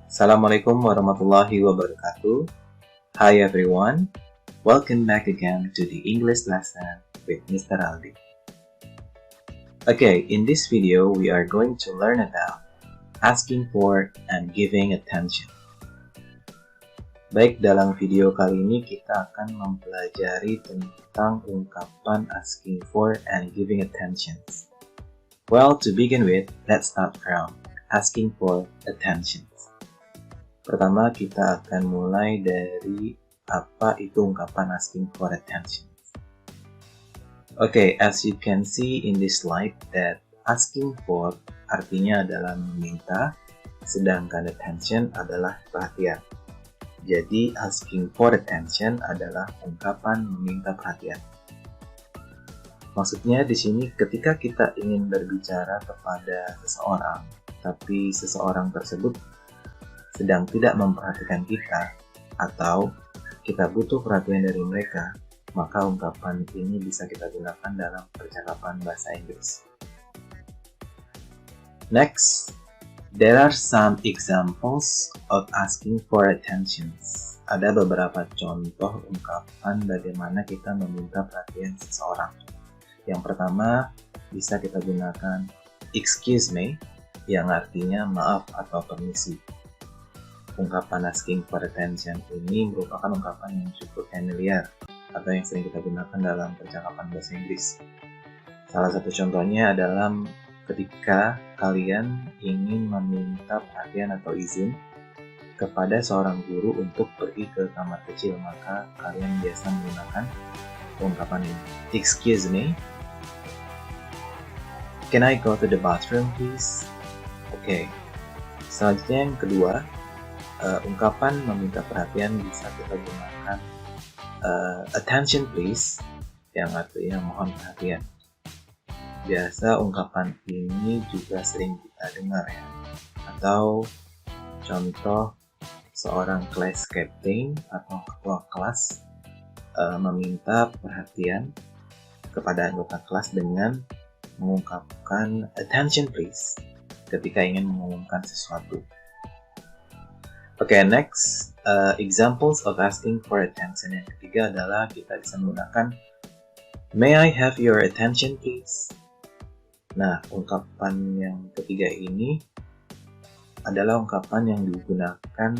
Assalamualaikum warahmatullahi wabarakatuh. Hi everyone, welcome back again to the English lesson with Mr. Aldi. Okay, in this video we are going to learn about asking for and giving attention. Baik, dalam video kali ini kita akan mempelajari tentang ungkapan asking for and giving attention. Well, to begin with, let's start from asking for attention. Pertama, kita akan mulai dari apa itu ungkapan asking for attention. Okay, as you can see in this slide that asking for artinya adalah meminta, sedangkan attention adalah perhatian. Jadi, asking for attention adalah ungkapan meminta perhatian. Maksudnya di sini ketika kita ingin berbicara kepada seseorang, tapi seseorang tersebut sedang tidak memperhatikan kita, atau kita butuh perhatian dari mereka, maka ungkapan ini bisa kita gunakan dalam percakapan bahasa Inggris. Next, there are some examples of asking for attention. Ada beberapa contoh ungkapan bagaimana kita meminta perhatian seseorang. Yang pertama, bisa kita gunakan excuse me, yang artinya maaf atau permisi. Ungkapan asking for attention ini merupakan ungkapan yang cukup familiar atau yang sering kita gunakan dalam percakapan bahasa Inggris. Salah satu contohnya adalah ketika kalian ingin meminta perhatian atau izin kepada seorang guru untuk pergi ke kamar kecil, maka kalian biasa menggunakan ungkapan ini. Excuse me, can I go to the bathroom please? Oke. Selanjutnya yang kedua, ungkapan meminta perhatian bisa kita gunakan attention please, yang artinya mohon perhatian. Biasa ungkapan ini juga sering kita dengar ya. Atau contoh seorang class captain atau ketua kelas meminta perhatian kepada anggota kelas dengan mengungkapkan attention please ketika ingin mengumumkan sesuatu. Okay, next, examples of asking for attention. Yang ketiga adalah kita bisa menggunakan may I have your attention please? Nah, ungkapan yang ketiga ini adalah ungkapan yang digunakan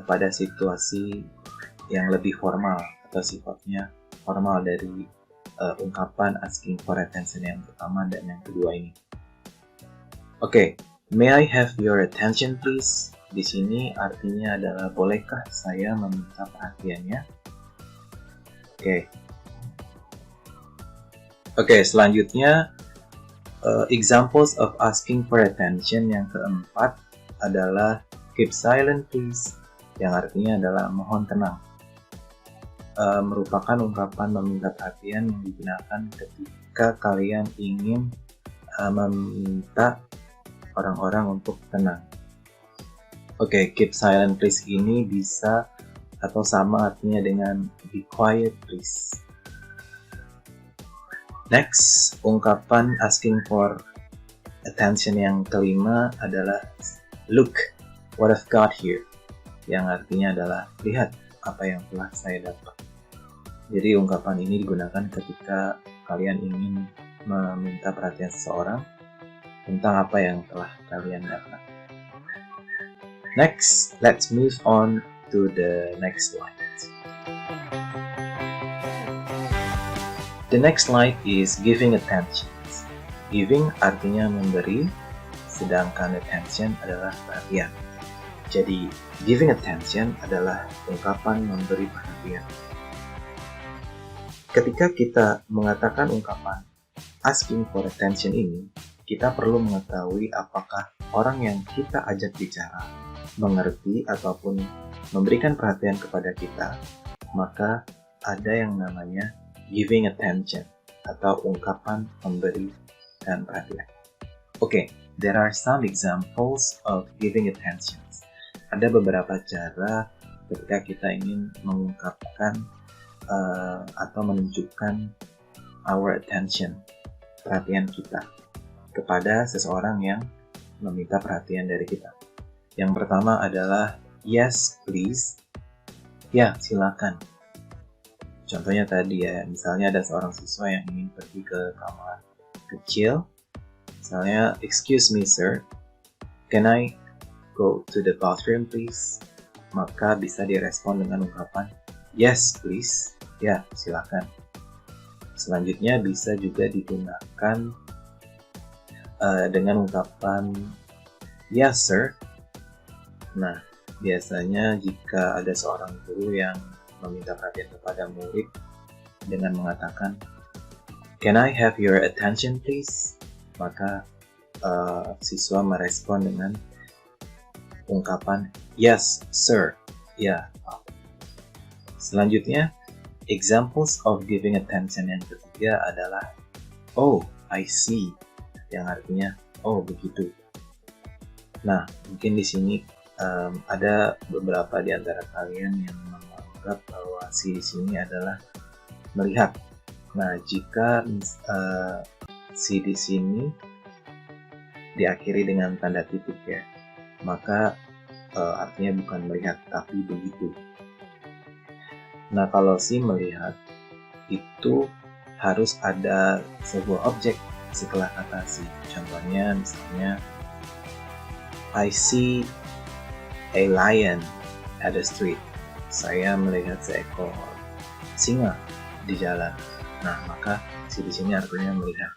pada situasi yang lebih formal atau sifatnya formal dari ungkapan asking for attention yang pertama dan yang kedua ini. Okay, may I have your attention please? Di sini artinya adalah bolehkah saya meminta perhatiannya? Oke, selanjutnya examples of asking for attention yang keempat adalah keep silent please, yang artinya adalah mohon tenang. Merupakan ungkapan meminta perhatian yang digunakan ketika kalian ingin meminta orang-orang untuk tenang. Oke, keep silent please ini bisa atau sama artinya dengan be quiet please. Next, ungkapan asking for attention yang kelima adalah look what I've got here, yang artinya adalah lihat apa yang telah saya dapat. Jadi ungkapan ini digunakan ketika kalian ingin meminta perhatian seseorang tentang apa yang telah kalian dapat. Next, let's move on to the next slide. The next slide is giving attention. Giving artinya memberi, sedangkan attention adalah perhatian. Jadi, giving attention adalah ungkapan memberi perhatian. Ketika kita mengatakan ungkapan asking for attention ini, kita perlu mengetahui apakah orang yang kita ajak bicara mengerti ataupun memberikan perhatian kepada kita, maka ada yang namanya giving attention atau ungkapan memberi dan perhatian. Okay, there are some examples of giving attention. Ada beberapa cara ketika kita ingin mengungkapkan atau menunjukkan our attention, perhatian kita kepada seseorang yang meminta perhatian dari kita. Yang pertama adalah yes please, ya silakan. Contohnya tadi ya, misalnya ada seorang siswa yang ingin pergi ke kamar kecil, misalnya excuse me sir, can I go to the bathroom please? Maka bisa direspon dengan ungkapan yes please, ya silakan. Selanjutnya bisa juga digunakan dengan ungkapan yes sir. Nah, biasanya jika ada seorang guru yang meminta perhatian kepada murid dengan mengatakan can I have your attention please? Maka siswa merespon dengan ungkapan yes sir, ya. Selanjutnya, examples of giving attention yang ketiga adalah oh I see, yang artinya oh begitu. Nah, mungkin di sini ada beberapa di antara kalian yang menganggap bahwa si di sini adalah melihat. Nah, jika si di sini diakhiri dengan tanda titik ya, maka artinya bukan melihat tapi begitu. Nah, kalau si melihat itu harus ada sebuah objek setelah kata si. Contohnya misalnya I see a lion at the street. Saya melihat seekor singa di jalan. Nah, maka si di sini artinya melihat.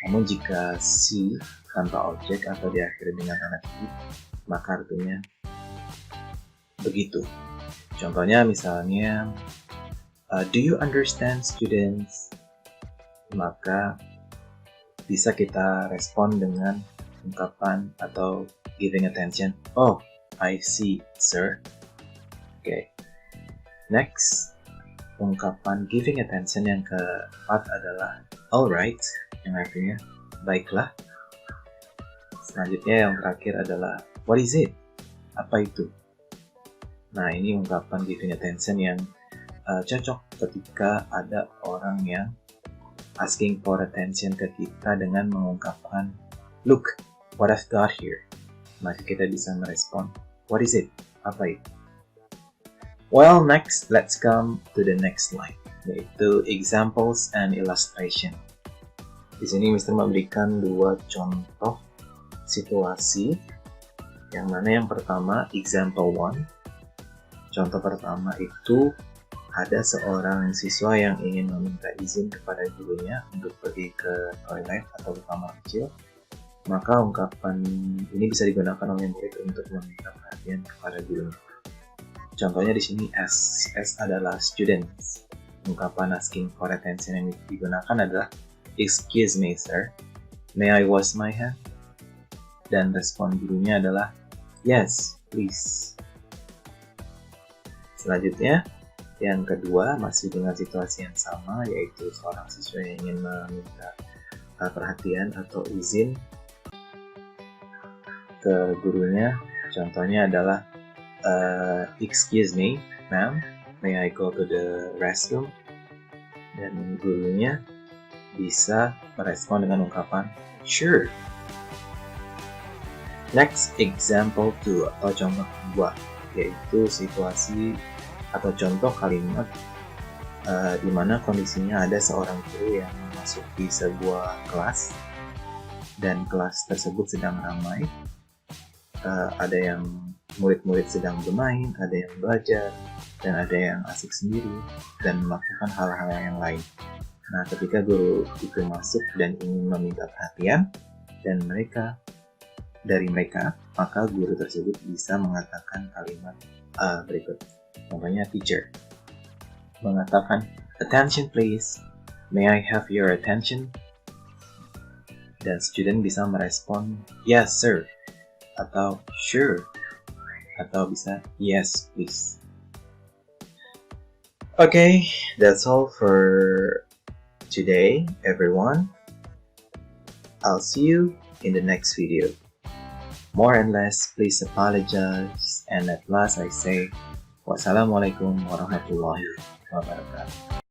Namun jika si tanpa objek atau diakhiri dengan tanda titik, maka artinya begitu. Contohnya misalnya do you understand students? Maka bisa kita respon dengan ungkapan atau giving attention. Oh, I see, sir. Okay. Next, ungkapan giving attention yang keempat adalah alright, yang artinya baiklah. Selanjutnya yang terakhir adalah what is it? Apa itu? Nah, ini ungkapan giving attention yang cocok ketika ada orang yang asking for attention ke kita dengan mengungkapkan look, what I've got here. Maka kita bisa merespon what is it? Apa itu? Well, next, let's come to the next slide, yaitu examples and illustration. Di sini Mr. memberikan dua contoh situasi, yang mana yang pertama example 1. Contoh pertama itu ada seorang siswa yang ingin meminta izin kepada gurunya untuk pergi ke toilet atau ke kamar kecil. Maka ungkapan ini bisa digunakan oleh murid untuk meminta perhatian kepada gurunya. Contohnya di sini S adalah students. Ungkapan asking for attention yang digunakan adalah excuse me sir, may I wash my hand? Dan respon gurunya adalah yes please. Selanjutnya, yang kedua masih dengan situasi yang sama, yaitu seorang siswa yang ingin meminta perhatian atau izin ke gurunya. Contohnya adalah excuse me ma'am, may I go to the restroom? Dan gurunya bisa merespon dengan ungkapan sure. Next, example 2 atau contoh kedua, yaitu situasi atau contoh kalimat di mana kondisinya ada seorang guru yang memasuki sebuah kelas dan kelas tersebut sedang ramai. Ada yang murid-murid sedang bermain, ada yang belajar, dan ada yang asik sendiri dan melakukan hal-hal yang lain. Nah, ketika guru itu masuk dan ingin meminta perhatian dan dari mereka, maka guru tersebut bisa mengatakan kalimat berikut. Contohnya teacher mengatakan attention please, may I have your attention? Dan student bisa merespon yes sir, atau sure, atau bisa yes please. Okay, that's all for today everyone. I'll see you in the next video. More and less, please apologize, and at last I say wassalamualaikum warahmatullahi wabarakatuh.